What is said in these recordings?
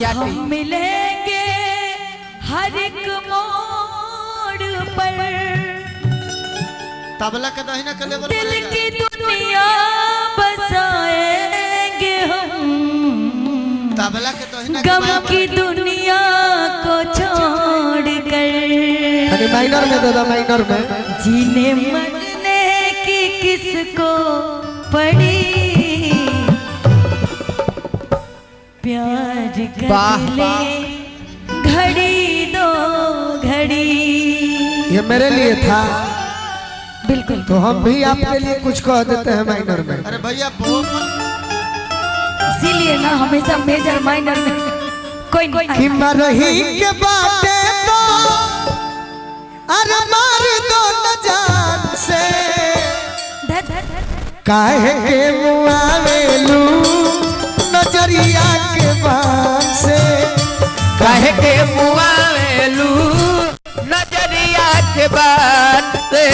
हम मिलेंगे हर एक मोड़ पर, तबला के दहिना के लेवल दिल की दुनिया बसाएंगे हम, तबला के दहिना गम की दुनिया को छोड़कर। माइनर में दादा, माइनर में जीने मरने की किसको पड़ी, प्यार कर ले घड़ी दो घड़ी। ये मेरे लिए था, बिल्कुल। तो हम भी आपके लिए कुछ कह देते हैं माइनर में। अरे भैया बहुत इसीलिए ना हमेशा मेजर माइनर में कोई कि मरही के बाटे तो अरे मार दो न जान से, काहे के मुआवेलू नजरिया के बान से, काहे के मुआवेलू नजरिया के बान से।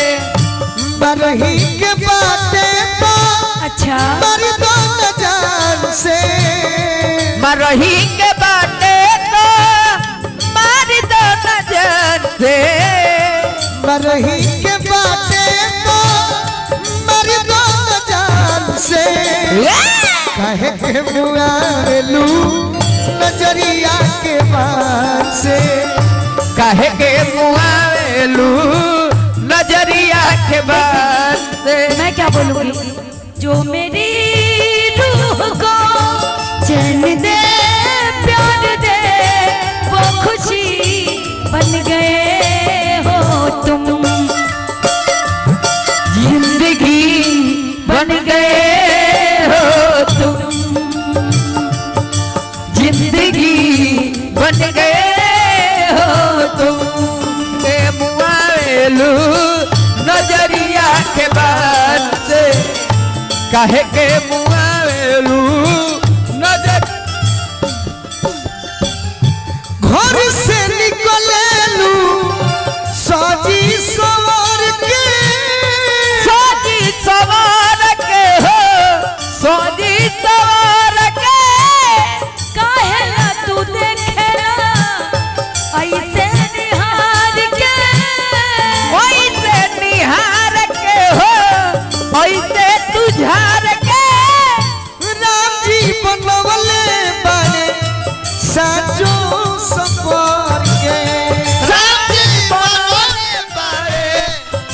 मरही के बाटे तो अच्छा मार दो न जान से, मरही के बाटे तो मार दो नजर से। मरही के बाटे तो मार दो न जान से, काहे के मुआवेलू नजरिया के बान से, काहे के मुआवेलू नजरिया के बान से। मैं क्या बोलूँगी, जो मेरी रूह को चैन दे प्यार दे वो खुशी बन गए हो तुम, जिंदगी बन गए हो तुम, जिंदगी बन गए हो तुम। के मुआवेलू नजरिया के बान से, काहे के मुआवेलू नजर। घर से निकलेलू साजी सवार के, सोजी सवार के हो, सोजी सवार के। काहेला तू देखेला ऐसे निहार के, ओइसे निहार के हो, ओइसे तुझार के। राम जी बनवले बने साचो सवार के, साची बनवले बारे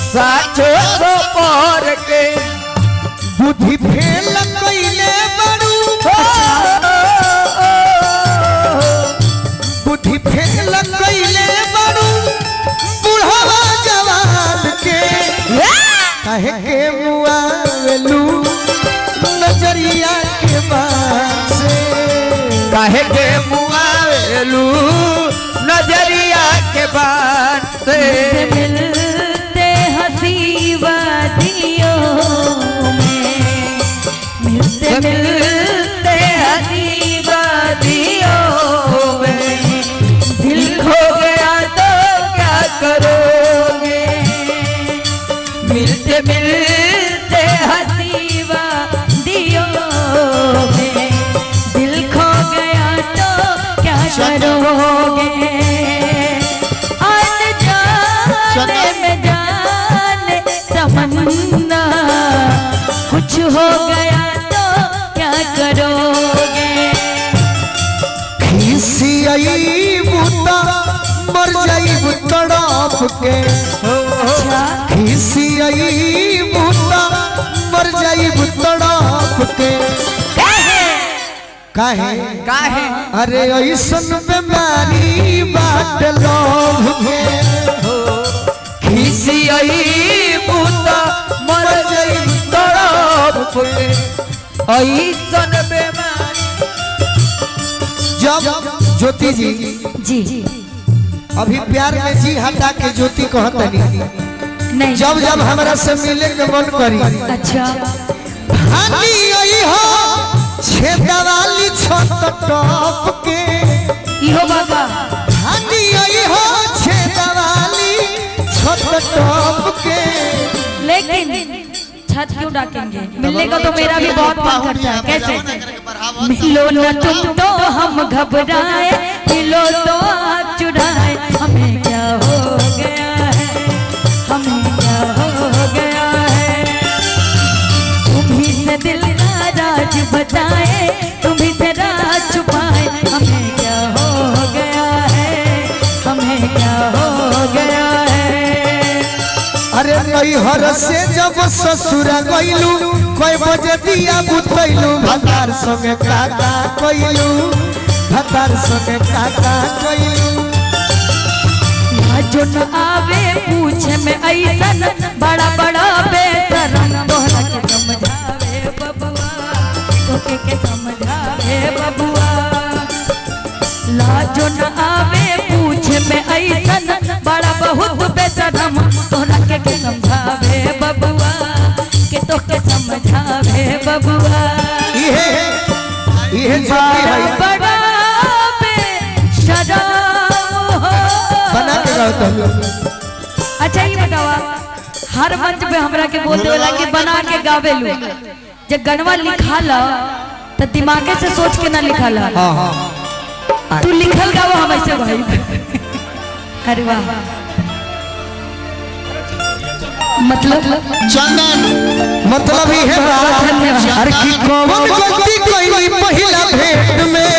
साचो सवार के। बुद्धि फेल कइले बड़ू, बुद्धि फेल कइले बड़ू बुढ़वा जवान के, काहे के मुआवेलू नजरिया के बान से, काहे के मुआवेलू नजरिया के बान से। मिलते हंसी वादियों में, मिलते मिलते हंसी वादियों में, दिल खो गया तो क्या करोगे। मिलते मिलते हंसी वादियों में, दिल खो गया तो क्या करोगे। अनजाने में जाने तमन्ना, कुछ हो गया तो क्या करोगे। खिसियाई बूता मर जाइब तड़प के, खिसियाई बूता मर जाइब तड़प के, काहे काहे अरे ऐसन बीमारी बाट लोभ के, खिसियाई बूता मर जाइब तड़प के। ऐसन बीमारी। जब ज्योति जी जी अभी प्यार में जी हटा के ज्योति कहतनी, नहीं जब जब हमरा से मिले के मन करी, अच्छा हानी आई हो छेदवाली छत टॉप के, इहो बाबा हानी आई हो छेदवाली छत टॉप के, लेकिन छत क्यों डाकेंगे? मिलने का तो मेरा भी बहुत मन करता है। कैसे? मिलो न तुम तो हम घबराए, मिलो तो आप चुराए, हमें क्या हो गया है, हमें क्या हो गया है। तुम्ही से दिल का राज बताए, तुम्ही से राज छुपाए, हमें क्या हो गया है, हमें क्या हो गया है। अरे नैहर से जब ससुर गइलू, कोई बजे दिया बुतैलू, भतार संगे काका कइलू, भतार संगे काका कइलू। जो न आवे पूछे में ऐसन, बड़ा बड़ा बेशरम, तोहरा के समझावे बबुआ, तोके के समझावे बबुआ। लाजो न आवे पूछे में ऐसन, बड़ा बहुत बेशरम, तोहरा के समझावे बबुआ, के तोके समझावे बबुआ। ये बड़ा बड़ा बेशरम बना के गाओ तो। अच्छा ये बतावा, हर मंच पे हमरा के बोलते होला कि बना के गावे लो, जब गनवा लिखा ला तो दिमागे से सोच के ना लिखा ला। हाँ हाँ तू लिखल गावा हम ऐसे भाई। अरे वाह, मतलब चंदन मतलब ये है हर की कौन गलती कोई महिला भेंट में,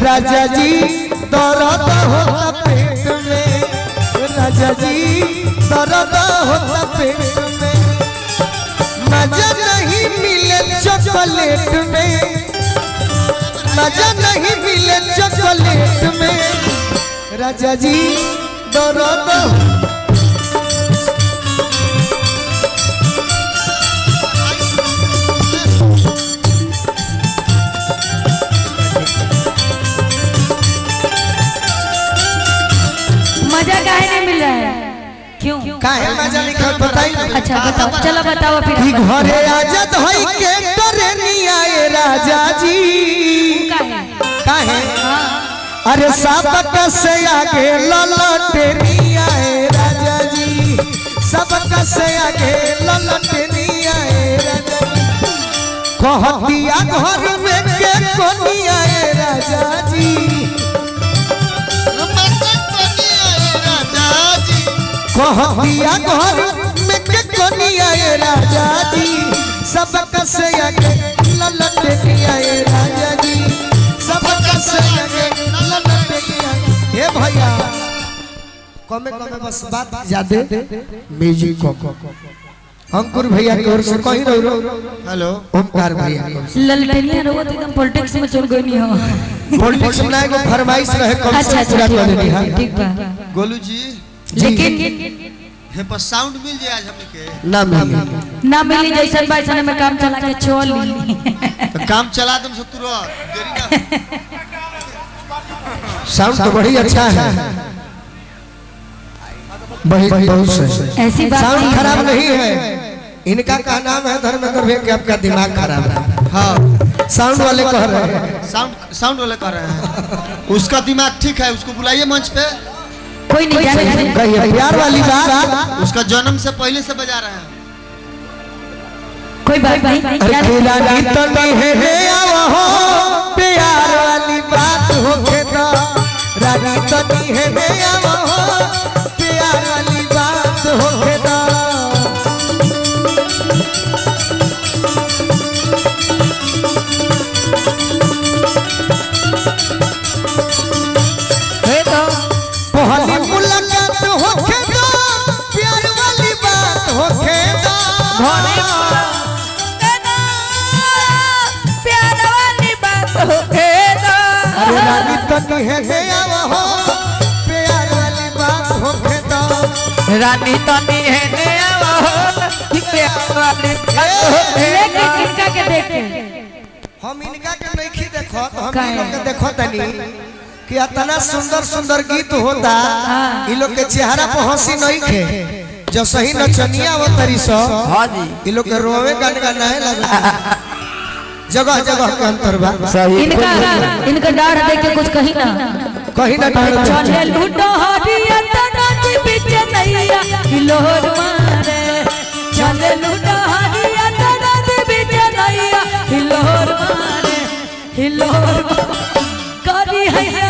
राजा जी दर्द होता पेट में, राजा जी दर्द होता पेट में। मजा नहीं मिले चॉकलेट में, मजा नहीं मिले चॉकलेट में, राजा जी दर्द। मजा काहे नहीं मिल रहा है? क्यों? काहे मजा नहीं कर बताई? अच्छा बताओ, चलो बताओ फिर हम बताओ। घरे आजाद होई के टरेनी आए राजा जी। काहे? अरे सबक से आगे ललटेनी आए राजा जी, सबक से आगे ललटेनी आए राजा जी। कहतिया घर में के कोनी आए राजा जी, कहतिया घर में के कोनी आए राजा जी, सबक से आगे ललटेनी आए राजा जी, सबक से आगे ललटेनी आए। हे भैया कमे कमे बस बात ज्यादा म्यूजिक को अंकुर भैया की ओर से कहीं रहो। हेलो ओमकार भैया की ओर से। ललटेनिया रहो तो एकदम पॉलिटिक्स में चल गई नहीं हो। पॉलिटिक्स में एगो फरमाइश रहे कम अच्छा से पूरा कर देनी है। ठीक बा, गोलू जी लेकिन हे पर साउंड मिल जाए आज हमनी के ना मिली ना मिली जैसन बाइसन में काम चला के छोड़ ली। तो काम चला तुम सब तुरंत देरी ना। साउंड तो बड़ी अच्छा है, बहुत से ऐसी बात साउंड नहीं खराब नहीं है। इनका का नाम है धर्मेंद्र भैया कि आपका दिमाग खराब है। हाँ साउंड वाले कह रहे हैं, साउंड वाले कर रहे हैं। उसका दिमाग ठीक है, उसको बुलाइए मंच पे। कोई नहीं जाने। कहिए प्यार वाली बात, उसका जन्म से पहले से बजा रहे हैं। कोई बात नहीं। रानी तो नहीं है आवो प्यार वाली बात होके तो, रानी तो नहीं है आवो प्यार वाली बात होके तो। पहली मुलाकात होके तो, प्यार वाली बात होके तो। प्यार वाली बात होके तो। अरे रानी तो नहीं है आवो प्यार वाली बात होके तो, रानी तो नहीं है आवो प्यार वाली बात होके लेकिन इनका के देख के हम इनका के नहीं देखो, हम इन लोग के देखो तनी कि इतना सुंदर सुंदर गीत होता, इन लोग के चेहरा पर हंसी नहीं खे, जो सही नचनिया वो तरी सो। हां जी इन लोग के रोवे गाने का नहीं लगा, जगह जगह के अंतर बा। इनका डाढ़ देख के कुछ कहीं ना चले लूटो हरिया तना जी बीच नैया हिलोर मारे, चले लूटो हरिया हिलोर मारे हिलोर करी है